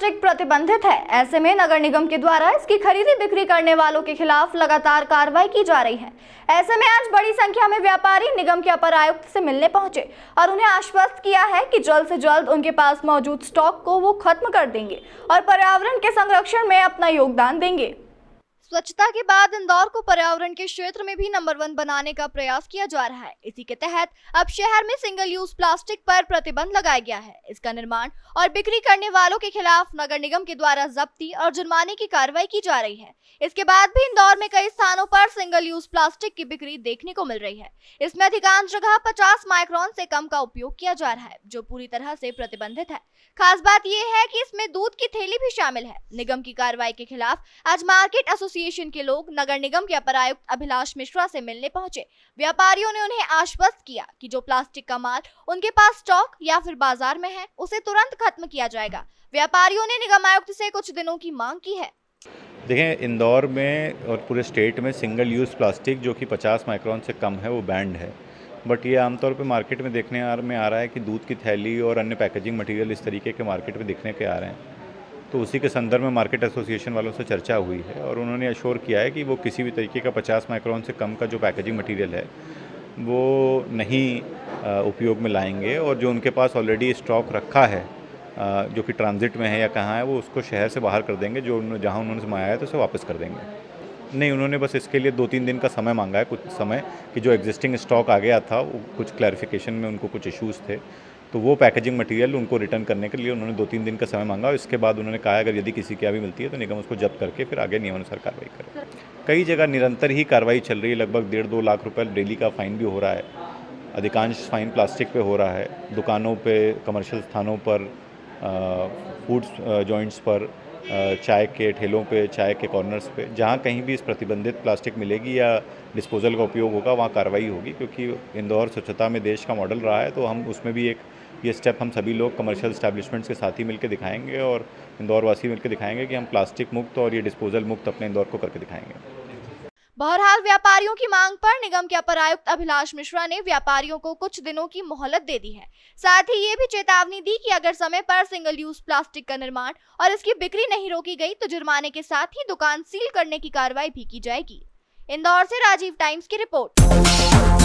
Plastic प्रतिबंधित है। ऐसे में नगर निगम के द्वारा इसकी खरीदी बिक्री करने वालों के खिलाफ लगातार कार्रवाई की जा रही है। ऐसे में आज बड़ी संख्या में व्यापारी निगम के अपर आयुक्त से मिलने पहुंचे और उन्हें आश्वस्त किया है कि जल्द से जल्द उनके पास मौजूद स्टॉक को वो खत्म कर देंगे और पर्यावरण के संरक्षण में अपना योगदान देंगे। स्वच्छता के बाद इंदौर को पर्यावरण के क्षेत्र में भी नंबर 1 बनाने का प्रयास किया जा रहा है। इसी के तहत अब शहर में सिंगल यूज प्लास्टिक पर प्रतिबंध लगाया गया है। इसका निर्माण और बिक्री करने वालों के खिलाफ नगर निगम के द्वारा जब्ती और जुर्माने की कार्रवाई की जा रही है। इसके बाद भी इंदौर में कई स्थानों पर सिंगल यूज प्लास्टिक की बिक्री देखने को मिल रही है। इसमें अधिकांश जगह 50 माइक्रोन से कम का उपयोग किया जा रहा है, जो पूरी तरह से प्रतिबंधित है। खास बात यह है कि इसमें दूध की थैली भी शामिल है। निगम की कार्रवाई के खिलाफ आज मार्केट एसोसिएशन के लोग नगर निगम के अपर आयुक्त अभिलाष मिश्रा से मिलने पहुंचे। व्यापारियों ने उन्हें आश्वस्त किया कि जो प्लास्टिक का माल उनके पास स्टॉक या फिर बाजार में है, उसे तुरंत खत्म किया जाएगा। व्यापारियों ने निगम आयुक्त से कुछ दिनों की मांग की है। देखें, इंदौर में और पूरे स्टेट में सिंगल यूज़ प्लास्टिक जो कि 50 माइक्रोन से कम है वो बैंड है। बट ये आमतौर पे मार्केट में देखने में आ रहा है कि दूध की थैली और अन्य पैकेजिंग मटेरियल इस तरीके के मार्केट में दिखने के आ रहे हैं। तो उसी के संदर्भ में मार्केट एसोसिएशन वालों से चर्चा हुई है और उन्होंने अश्योर किया है कि वो किसी भी तरीके का 50 माइक्रोन से कम का जो पैकेजिंग मटेरियल है वो नहीं उपयोग में लाएंगे और जो उनके पास ऑलरेडी स्टॉक रखा है जो कि ट्रांजिट में है या कहाँ है, वो उसको शहर से बाहर कर देंगे। जो जहाँ उन्होंने मंगाया है तो उसे वापस कर देंगे। नहीं, उन्होंने बस इसके लिए 2-3 दिन का समय मांगा है, कुछ समय कि जो एग्जिस्टिंग स्टॉक आ गया था वो कुछ क्लैरिफिकेशन में उनको कुछ इश्यूज़ थे, तो वो पैकेजिंग मटेरियल उनको रिटर्न करने के लिए उन्होंने 2-3 दिन का समय मांगा। और इसके बाद उन्होंने कहा अगर यदि किसी की भी मिलती है तो निगम उसको जब्त करके फिर आगे नियमानुसार कार्रवाई करे। कई जगह निरंतर ही कार्रवाई चल रही है। लगभग 1.5-2 लाख रुपये डेली का फ़ाइन भी हो रहा है। अधिकांश फ़ाइन प्लास्टिक पे हो रहा है। दुकानों पे, कमर्शियल स्थानों पर, फूड जॉइंट्स पर, चाय के ठेलों पे, चाय के कॉर्नर्स पे, जहाँ कहीं भी इस प्रतिबंधित प्लास्टिक मिलेगी या डिस्पोजल का उपयोग होगा वहाँ कार्रवाई होगी। क्योंकि इंदौर स्वच्छता में देश का मॉडल रहा है, तो हम उसमें भी ये स्टेप हम सभी लोग कमर्शियल एस्टैब्लिशमेंट्स के साथ ही मिलकर दिखाएंगे और इंदौर वासी मिलकर दिखाएंगे कि हम प्लास्टिक मुक्त और ये डिस्पोजल मुक्त अपने इंदौर को करके दिखाएंगे। बहरहाल व्यापारियों की मांग पर निगम के अपर आयुक्त अभिलाष मिश्रा ने व्यापारियों को कुछ दिनों की मोहलत दे दी है। साथ ही ये भी चेतावनी दी कि अगर समय पर सिंगल यूज प्लास्टिक का निर्माण और इसकी बिक्री नहीं रोकी गई तो जुर्माने के साथ ही दुकान सील करने की कार्रवाई भी की जाएगी। इंदौर से राजीव टाइम्स की रिपोर्ट।